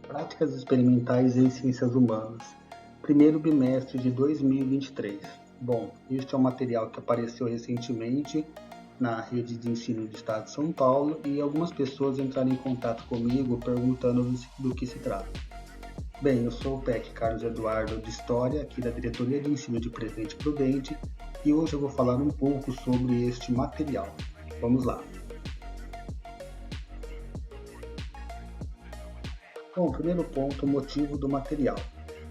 Práticas experimentais em ciências humanas, primeiro bimestre de 2023. Bom, este é um material que apareceu recentemente na rede de ensino do estado de São Paulo e algumas pessoas entraram em contato comigo perguntando do que se trata. Bem, eu sou o PEC Carlos Eduardo de História, aqui da Diretoria de Ensino de Presidente Prudente, e hoje eu vou falar um pouco sobre este material. Vamos lá. Bom, primeiro ponto, o motivo do material.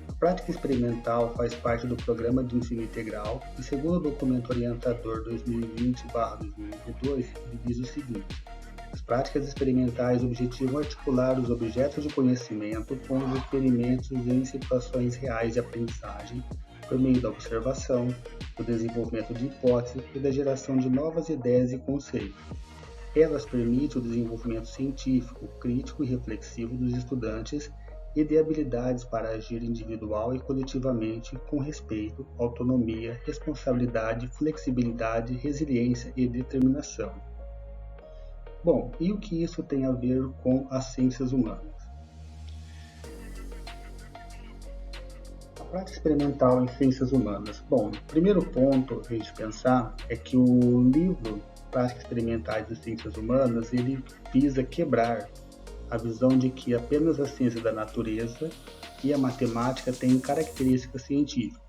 A prática experimental faz parte do Programa de Ensino Integral e, segundo o documento orientador 2020/2022, ele diz o seguinte: as práticas experimentais objetivam articular os objetos de conhecimento com os experimentos em situações reais de aprendizagem por meio da observação, do desenvolvimento de hipóteses e da geração de novas ideias e conceitos. Elas permitem o desenvolvimento científico, crítico e reflexivo dos estudantes e de habilidades para agir individual e coletivamente com respeito, autonomia, responsabilidade, flexibilidade, resiliência e determinação. Bom, e o que isso tem a ver com as ciências humanas? A prática experimental em ciências humanas. Bom, o primeiro ponto a gente pensar é que o livro Práticas Experimentais de Ciências Humanas, ele visa quebrar a visão de que apenas a ciência da natureza e a matemática têm características científicas.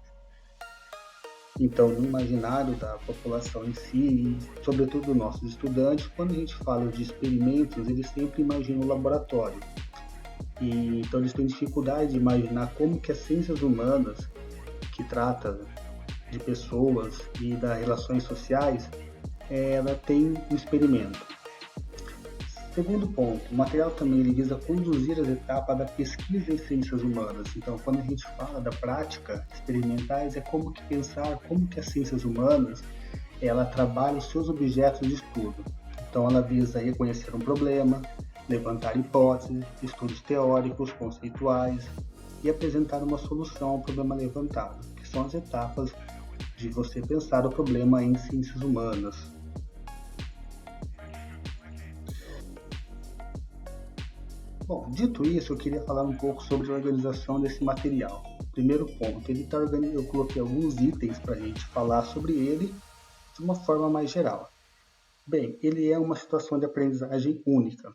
Então, no imaginário da população em si, e sobretudo dos nossos estudantes, quando a gente fala de experimentos, eles sempre imaginam o laboratório. E, então, eles têm dificuldade de imaginar como que as ciências humanas, que trata de pessoas e das relações sociais, ela tem um experimento. Segundo ponto, o material também ele visa conduzir as etapas da pesquisa em ciências humanas. Então, quando a gente fala da prática experimentais, é como que pensar como que as ciências humanas ela trabalha os seus objetos de estudo. Então, ela visa reconhecer um problema, levantar hipóteses, estudos teóricos, conceituais e apresentar uma solução ao problema levantado, que são as etapas de você pensar o problema em ciências humanas. Bom, dito isso, eu queria falar um pouco sobre a organização desse material. Primeiro ponto, eu coloquei alguns itens para a gente falar sobre ele de uma forma mais geral. Bem, ele é uma situação de aprendizagem única,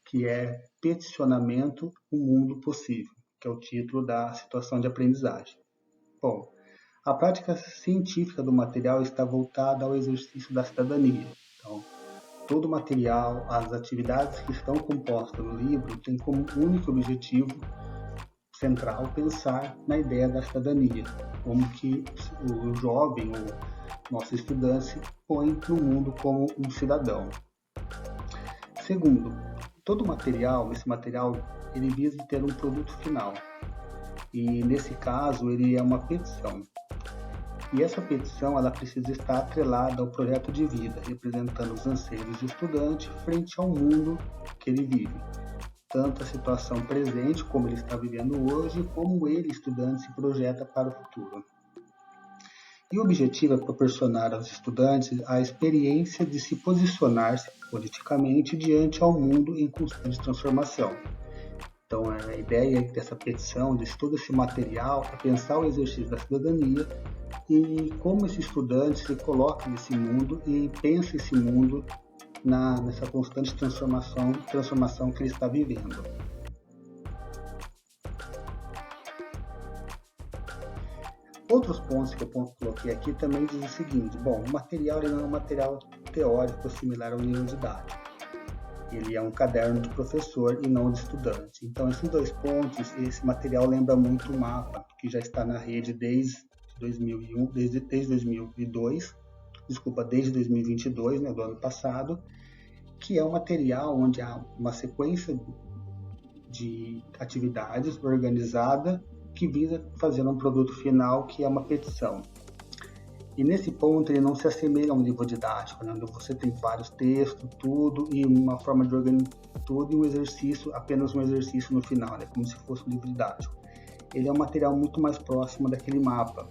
que é Peticionamento, o Mundo Possível, que é o título da situação de aprendizagem. Bom, a prática científica do material está voltada ao exercício da cidadania. Então, todo o material, as atividades que estão compostas no livro têm como único objetivo central pensar na ideia da cidadania, como que o jovem, o nosso estudante, se põe no mundo como um cidadão. Segundo, esse material, ele visa ter um produto final. E nesse caso, ele é uma petição. E essa petição ela precisa estar atrelada ao projeto de vida, representando os anseios do estudante frente ao mundo que ele vive. Tanto a situação presente, como ele está vivendo hoje, como ele, estudante, se projeta para o futuro. E o objetivo é proporcionar aos estudantes a experiência de se posicionar-se politicamente diante ao mundo em constante transformação. Então, a ideia dessa petição, de todo esse material, é pensar o exercício da cidadania e como esse estudante se coloca nesse mundo e pensa esse mundo nessa constante transformação que ele está vivendo. Outros pontos que eu coloquei aqui também dizem o seguinte: bom, o material ele não é um material teórico similar ao livro didático. Ele é um caderno de professor e não de estudante. Então, esses dois pontos, esse material lembra muito o mapa, que já está na rede desde 2022, do ano passado, que é um material onde há uma sequência de atividades organizada que visa fazer um produto final, que é uma petição. E nesse ponto ele não se assemelha a um livro didático, né, onde você tem vários textos, tudo, e uma forma de organizar tudo e um exercício, apenas um exercício no final, né, como se fosse um livro didático. Ele é um material muito mais próximo daquele mapa,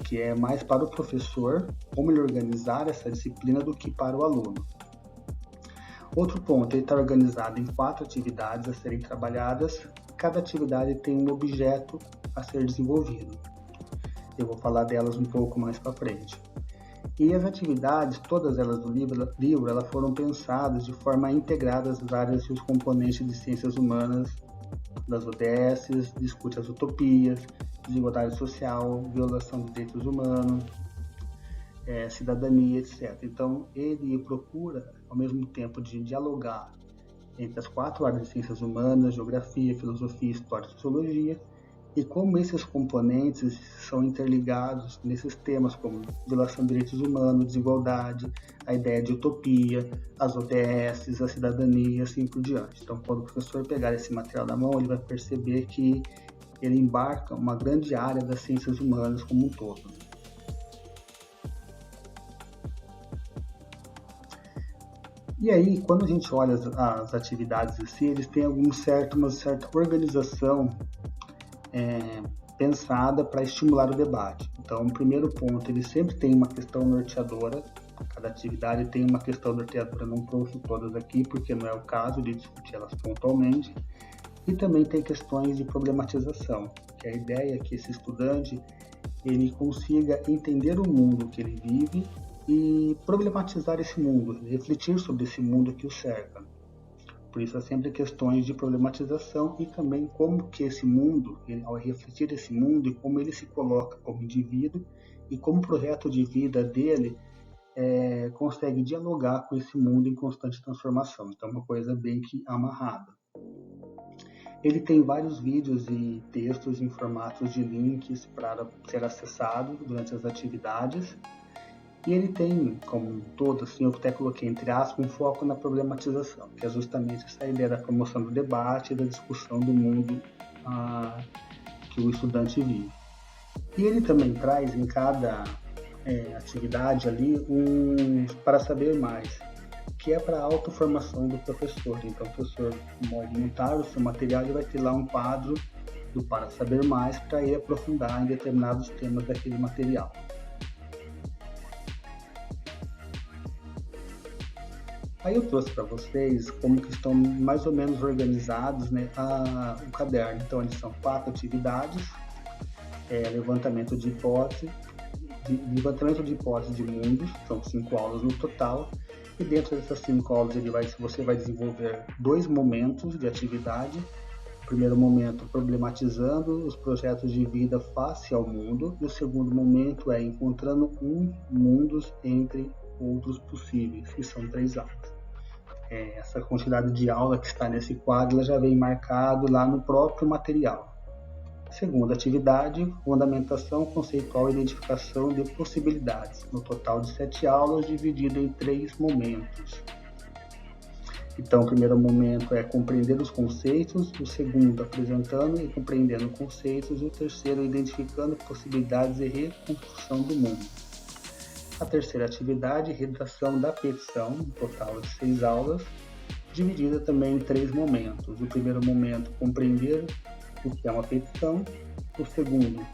que é mais para o professor, como ele organizar essa disciplina, do que para o aluno. Outro ponto, ele está organizado em 4 atividades a serem trabalhadas. cada atividade tem um objeto a ser desenvolvido. Eu vou falar delas um pouco mais para frente. E as atividades, todas elas do livro, elas foram pensadas de forma integrada às áreas e os componentes de ciências humanas das ODS, discute as utopias, desigualdade social, violação de direitos humanos, cidadania, etc. Então, ele procura, ao mesmo tempo, de dialogar entre as 4 áreas de ciências humanas, geografia, filosofia, história e sociologia, e como esses componentes são interligados nesses temas como violação de direitos humanos, desigualdade, a ideia de utopia, as ODS, a cidadania e assim por diante. Então, quando o professor pegar esse material na mão, ele vai perceber que ele embarca uma grande área das ciências humanas como um todo. E aí, quando a gente olha as atividades em si, eles têm uma certa organização pensada para estimular o debate. Então, o primeiro ponto, ele sempre tem uma questão norteadora, cada atividade tem uma questão norteadora, não trouxe todas aqui, porque não é o caso de discutir elas pontualmente, e também tem questões de problematização, que a ideia é que esse estudante ele consiga entender o mundo que ele vive e problematizar esse mundo, refletir sobre esse mundo que o cerca. Por isso, há sempre questões de problematização e também como que esse mundo, ao refletir esse mundo e como ele se coloca como indivíduo e como o projeto de vida dele consegue dialogar com esse mundo em constante transformação. Então, é uma coisa bem que amarrada. Ele tem vários vídeos e textos em formatos de links para ser acessado durante as atividades. E ele tem, como todo, assim, eu até coloquei entre aspas, um foco na problematização, que é justamente essa ideia da promoção do debate e da discussão do mundo que o estudante vive. E ele também traz em cada atividade ali para saber mais, que é para a autoformação do professor. Então, o professor pode montar o seu material e vai ter lá um quadro do para saber mais para ele aprofundar em determinados temas daquele material. Aí eu trouxe para vocês como que estão mais ou menos organizados, né, o caderno. Então, eles são 4 atividades, levantamento de hipótese de mundos, são 5 aulas no total, e dentro dessas 5 aulas você vai desenvolver 2 momentos de atividade. O primeiro momento, problematizando os projetos de vida face ao mundo, e o segundo momento é encontrando mundos entre outros possíveis, que são 3 aulas. Essa quantidade de aula que está nesse quadro ela já vem marcado lá no próprio material. Segunda atividade, fundamentação conceitual e identificação de possibilidades, no total de 7 aulas, dividido em 3 momentos. Então, o primeiro momento é compreender os conceitos, o segundo, apresentando e compreendendo conceitos, e o terceiro, identificando possibilidades e reconstrução do mundo. A terceira atividade, redação da petição, um total de 6 aulas, dividida também em 3 momentos. O primeiro momento, compreender o que é uma petição. O segundo,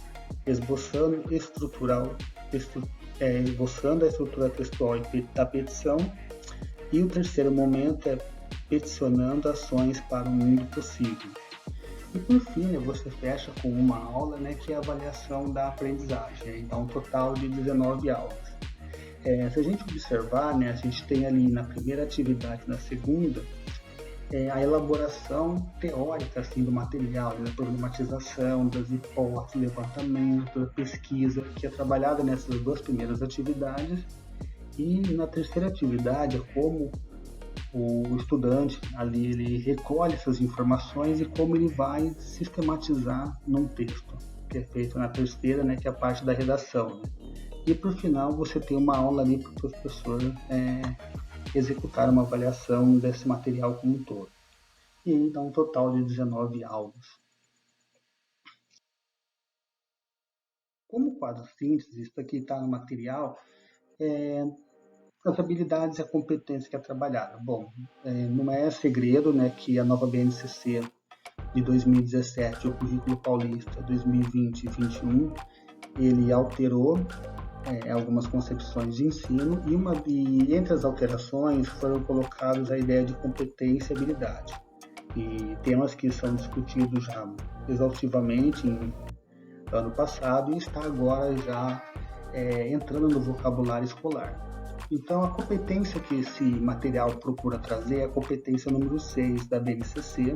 esboçando a estrutura textual da petição. E o terceiro momento é peticionando ações para um mundo possível. E por fim, você fecha com uma aula, que é a avaliação da aprendizagem. Então, um total de 19 aulas. Se a gente observar, a gente tem ali na primeira atividade, na segunda, a elaboração teórica assim, do material, a problematização das hipóteses, levantamento, pesquisa, que é trabalhada nessas 2 primeiras atividades. E na terceira atividade é como o estudante ali ele recolhe essas informações e como ele vai sistematizar num texto, que é feito na terceira, que é a parte da redação. E por final você tem uma aula ali para o professor executar uma avaliação desse material como um todo. E aí dá um total de 19 aulas. Como quadro síntese, isso aqui está no material, as habilidades e a competência que é trabalhada. Bom, não é segredo que a nova BNCC de 2017, o Currículo Paulista 2020 e 2021, ele alterou algumas concepções de ensino e entre as alterações foram colocadas a ideia de competência e habilidade. e temas que são discutidos já exaustivamente em ano passado e está agora já entrando no vocabulário escolar. Então, a competência que esse material procura trazer é a competência número 6 da BNCC,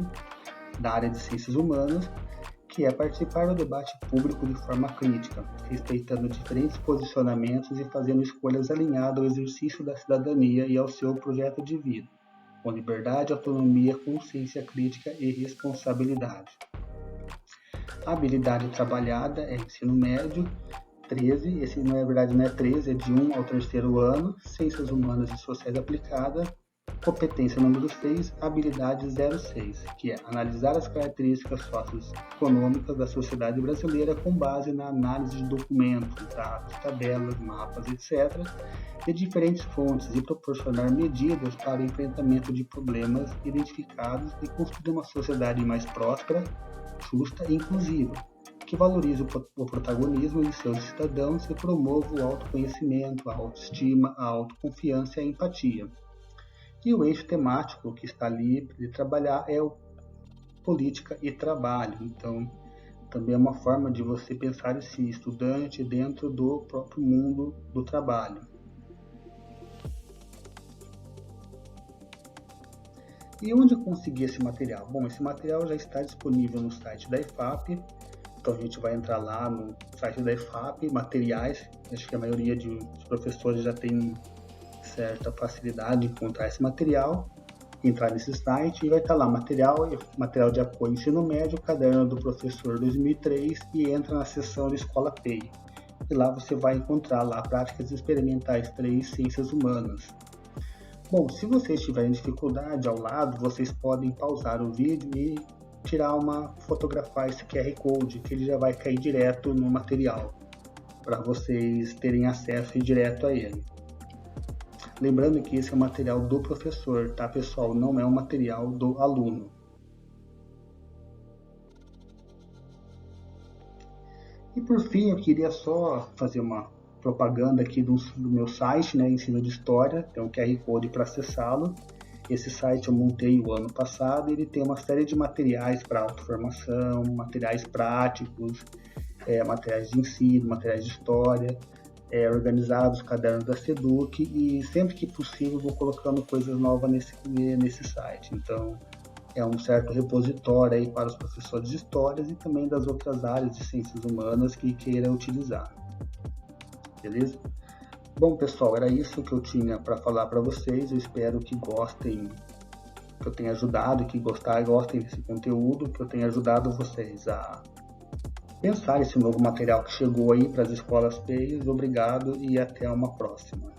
da área de Ciências Humanas, que é participar do debate público de forma crítica, respeitando diferentes posicionamentos e fazendo escolhas alinhadas ao exercício da cidadania e ao seu projeto de vida, com liberdade, autonomia, consciência crítica e responsabilidade. A habilidade trabalhada é ensino médio, 13, esse na verdade não é 13, é de 1 ao 3º ano, Ciências Humanas e Sociais Aplicadas, competência número 6, habilidade 06, que é analisar as características socioeconômicas da sociedade brasileira com base na análise de documentos, dados, tabelas, mapas, etc., de diferentes fontes e proporcionar medidas para o enfrentamento de problemas identificados e construir uma sociedade mais próspera, justa e inclusiva, que valorize o protagonismo de seus cidadãos e promova o autoconhecimento, a autoestima, a autoconfiança e a empatia. E o eixo temático que está ali para trabalhar é o política e trabalho. Então, também é uma forma de você pensar esse estudante dentro do próprio mundo do trabalho. E onde conseguir esse material? Bom, esse material já está disponível no site da IFAP. Então a gente vai entrar lá no site da IFAP, materiais, acho que a maioria dos professores já tem certa facilidade de encontrar esse material, entrar nesse site e vai estar lá material de apoio ao ensino médio, caderno do professor 2003 e entra na seção de Escola PEI. E lá você vai encontrar lá práticas experimentais 3, ciências humanas. Bom, se vocês tiverem dificuldade ao lado, vocês podem pausar o vídeo e fotografar esse QR Code, que ele já vai cair direto no material, para vocês terem acesso direto a ele. Lembrando que esse é o material do professor, tá, pessoal? Não é um material do aluno. E por fim, eu queria só fazer uma propaganda aqui do meu site, né, Ensino de História, tem um QR Code para acessá-lo. Esse site eu montei o ano passado e ele tem uma série de materiais para autoformação, materiais práticos, materiais de ensino, materiais de história, organizados, cadernos da SEDUC, e sempre que possível vou colocando coisas novas nesse site. Então, é um certo repositório aí para os professores de histórias e também das outras áreas de ciências humanas que queiram utilizar. Beleza? Bom, pessoal, era isso que eu tinha para falar para vocês. Eu espero que gostem, que eu tenha ajudado, que gostem desse conteúdo, que eu tenha ajudado vocês a pensar esse novo material que chegou aí para as escolas PEI. Obrigado e até uma próxima.